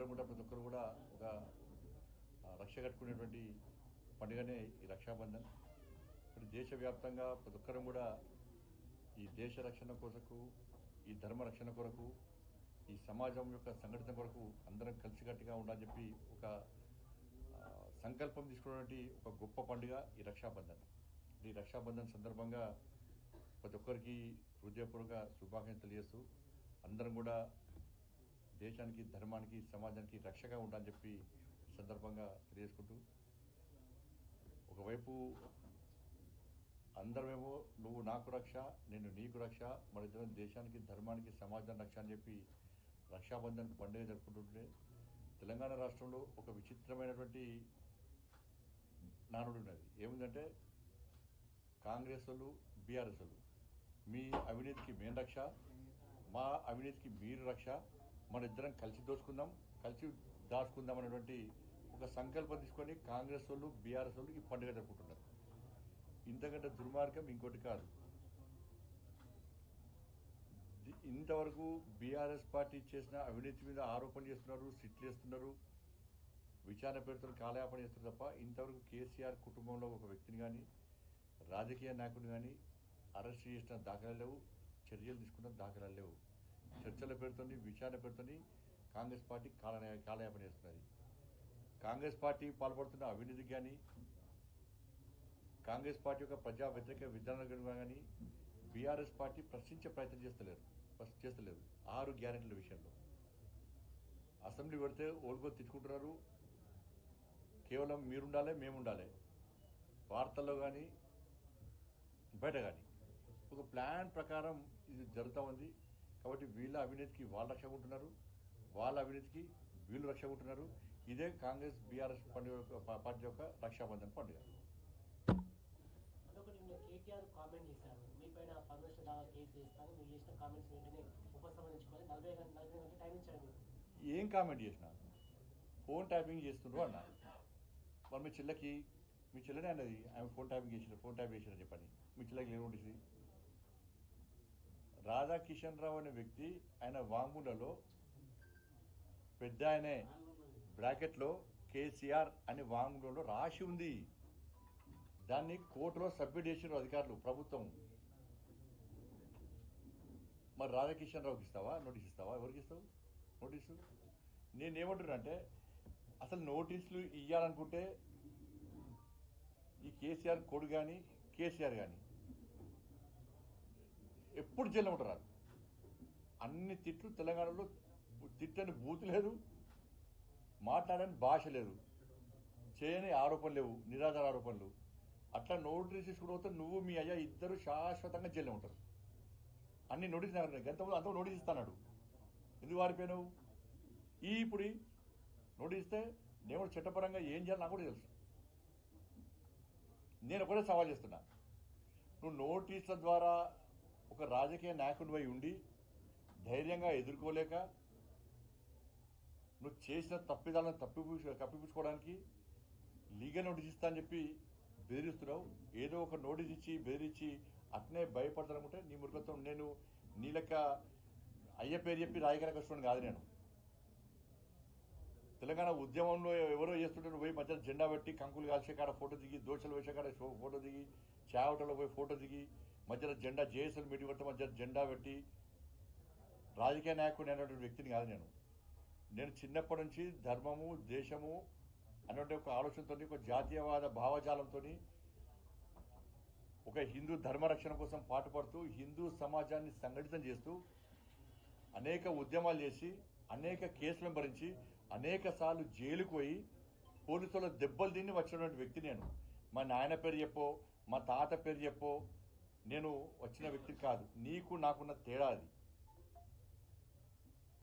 అందరం కూడా ప్రతి ఒక్కరు కూడా ఒక రక్ష కట్టుకునేటువంటి పండుగనే ఈ రక్షాబంధన్. ఇప్పుడు దేశవ్యాప్తంగా ప్రతి ఒక్కరం కూడా ఈ దేశ రక్షణ కొరకు, ఈ ధర్మ రక్షణ కొరకు, ఈ సమాజం యొక్క సంఘటన కొరకు అందరం కలిసికట్టుగా ఉండాలని చెప్పి ఒక సంకల్పం తీసుకున్నటువంటి ఒక గొప్ప పండుగ ఈ రక్షాబంధన్. ఈ రక్షాబంధన్ సందర్భంగా ప్రతి ఒక్కరికి హృదయపూర్వక శుభాకాంక్షలు తెలియజేస్తూ అందరం కూడా దేశానికి, ధర్మానికి, సమాజానికి రక్షగా ఉండాలని చెప్పి ఈ సందర్భంగా తెలియజేసుకుంటూ, ఒకవైపు అందరమేమో నువ్వు నాకు రక్ష, నేను నీకు రక్ష, మన ఇద్దరం దేశానికి, ధర్మానికి, సమాజానికి రక్ష అని చెప్పి రక్షాబంధన్ పండుగ జరుపుకుంటుంటే తెలంగాణ రాష్ట్రంలో ఒక విచిత్రమైనటువంటి నానుడు ఉన్నది. ఏముందంటే కాంగ్రెస్ వాళ్ళు, బీఆర్ఎస్ వాళ్ళు మీ అవినీతికి మేము రక్ష, మా అవినీతికి మీరు రక్ష, మన ఇద్దరం కలిసి దోచుకుందాం, కలిసి దాచుకుందాం అనేటువంటి ఒక సంకల్పం తీసుకొని కాంగ్రెస్ వాళ్ళు, బీఆర్ఎస్ వాళ్ళు ఈ పండుగ జరుపుకుంటున్నారు. ఇంతకంటే దుర్మార్గం ఇంకోటి కాదు. ఇంతవరకు బీఆర్ఎస్ పార్టీ చేసిన అవినీతి మీద ఆరోపణ చేస్తున్నారు, సిట్లు వేస్తున్నారు, విచారణ పేరుతో కాలయాపన చేస్తున్నారు తప్ప ఇంతవరకు కేసీఆర్ కుటుంబంలో ఒక వ్యక్తిని కానీ, రాజకీయ నాయకుడిని కానీ అరెస్ట్ చేసిన దాఖలాలు లేవు, చర్యలు తీసుకున్న దాఖలాలు లేవు. చర్చల పేరుతో, విచారణ పేరుతో కాంగ్రెస్ పార్టీ కాలయాపన చేస్తున్నది. కాంగ్రెస్ పార్టీ పాల్పడుతున్న అవినీతికి కానీ, కాంగ్రెస్ పార్టీ యొక్క ప్రజా వ్యతిరేక విధానాలు కానీ బీఆర్ఎస్ పార్టీ ప్రశ్నించే ప్రయత్నం చేస్తలేదు. 6 గ్యారెంటీల విషయంలో అసెంబ్లీ పెడితే ఓల్గో తిట్టుకుంటున్నారు. కేవలం మీరుండాలి, మేముండాలి, వార్తల్లో కానీ బయట కానీ ఒక ప్లాన్ ప్రకారం ఇది జరుగుతూ ఉంది. కాబట్టి వీళ్ళ అవినీతికి వాళ్ళు రక్షగా ఉంటున్నారు, వాళ్ళ అవినీతికి వీళ్ళు రక్షగా ఉంటున్నారు. ఇదే కాంగ్రెస్ బీఆర్ఎస్ పండుగ పార్టీ యొక్క రక్షాబంధన్ పండుగ. కేటీఆర్ కామెంట్ చేశారు, మీ పైన పర్మిషన్ దావా కేసు చేస్తాను, మీరు చేసిన కామెంట్స్ వెంటనే ఉపసంహరించుకొని 40 గంటల టైం ఇచ్చారు. ఏం కామెంట్ చేసినా ఫోన్ ట్యాపింగ్ చేస్తుండ్రు అన్న. మరి మీ చెల్లెనే అన్నది ఆమె ఫోన్ ట్యాపింగ్ చేసిన చెప్పని. మీ చెల్లెకి ఏమి ఉంటుంది? రాధాకిషన్ రావు అనే వ్యక్తి ఆయన వాంగ్మూలలో పెద్ద ఆయనే బ్రాకెట్లో కేసీఆర్ అనే వాంగ్మూలంలో రాసి ఉంది. దాన్ని కోర్టులో సబ్మిట్ చేసిన అధికారులు, ప్రభుత్వం. మరి రాధాకిషన్ రావుకి ఇస్తావా నోటీస్? ఇస్తావా? ఎవరికి ఇస్తావు నోటీసు? నేనేమంటున్నా అంటే అసలు నోటీసులు ఇవ్వాలనుకుంటే ఈ కేసీఆర్ కొడు కానీ, కేసీఆర్ కానీ ఎప్పుడు జైల్లో ఉంటారు. అన్ని తిట్లు తెలంగాణలో తిట్టని బూతు లేదు, మాట్లాడని భాష లేదు, చేయని ఆరోపణలు లేవు, నిరాధార ఆరోపణలు. అట్లా నోటీస్ తీసుకుంటూ నువ్వు మీ అయ్యా ఇద్దరు శాశ్వతంగా జైల్లో ఉంటారు. అన్ని నోటీస్ గంతలో అంత నోటీస్ ఇస్తాడు. ఎందుకు వారిపోయినావు? ఇప్పుడు నోటీస్ ఇస్తే నేను చట్టపరంగా ఏం చేయాలి నాకు కూడా తెలుసు. నేను ఒకటే సవాల్ చేస్తున్నా, నువ్వు నోటీసుల ద్వారా ఒక రాజకీయ నాయకుడివై ఉండి ధైర్యంగా ఎదుర్కోలేక నువ్వు చేసిన తప్పిదాలను కప్పిపుచ్చుకోవడానికి లీగల్ నోటీస్ ఇస్తా అని చెప్పి బెదిరిస్తున్నావు. ఏదో ఒక నోటీస్ ఇచ్చి బెదిరించి అట్నే భయపడతానుకుంటే నీ మురుగత్వం. నేను నీ లెక్క అయ్య పేరు చెప్పి రాజకీయ కష్టం కాదు. నేను తెలంగాణ ఉద్యమంలో ఎవరో చేస్తుంటే పోయి మధ్యలో జెండా పెట్టి కంకులు కాల్చే కాడ ఫోటో దిగి, దోషలు వేసే కాడ ఫోటో దిగి, చావటలో పోయి ఫోటో దిగి, మధ్యలో జెండా జేఎస్ఎల్ మీటింగ్ పెడితే మధ్యలో జెండా పెట్టి రాజకీయ నాయకుడు అనేటువంటి వ్యక్తిని కాదు. నేను చిన్నప్పటి నుంచి ధర్మము, దేశము అనేటువంటి ఒక ఆలోచనతో, ఒక జాతీయవాద భావజాలంతో, ఒక హిందూ ధర్మ రక్షణ కోసం పాటుపడుతూ హిందూ సమాజాన్ని సంఘటితం చేస్తూ అనేక ఉద్యమాలు చేసి, అనేక కేసులను భరించి, అనేక సార్లు జైలుకు పోయి పోలీసుల దెబ్బలు తిని వచ్చినటువంటి వ్యక్తి నేను. మా నాయన పేరు చెప్పో, మా తాత పేరు చెప్పో నేను వచ్చిన వ్యక్తి కాదు. నీకు నాకున్న తేడా అది.